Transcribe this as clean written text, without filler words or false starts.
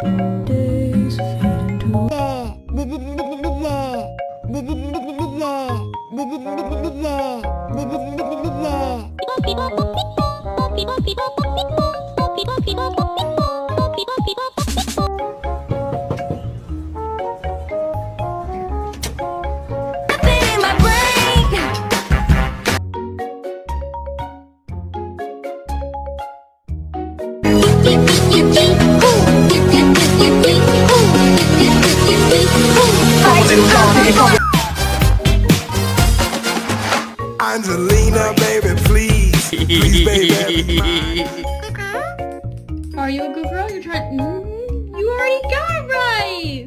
Days fade into Angelina, baby, please, please, baby. Are you a good girl? You're trying. You already got it right.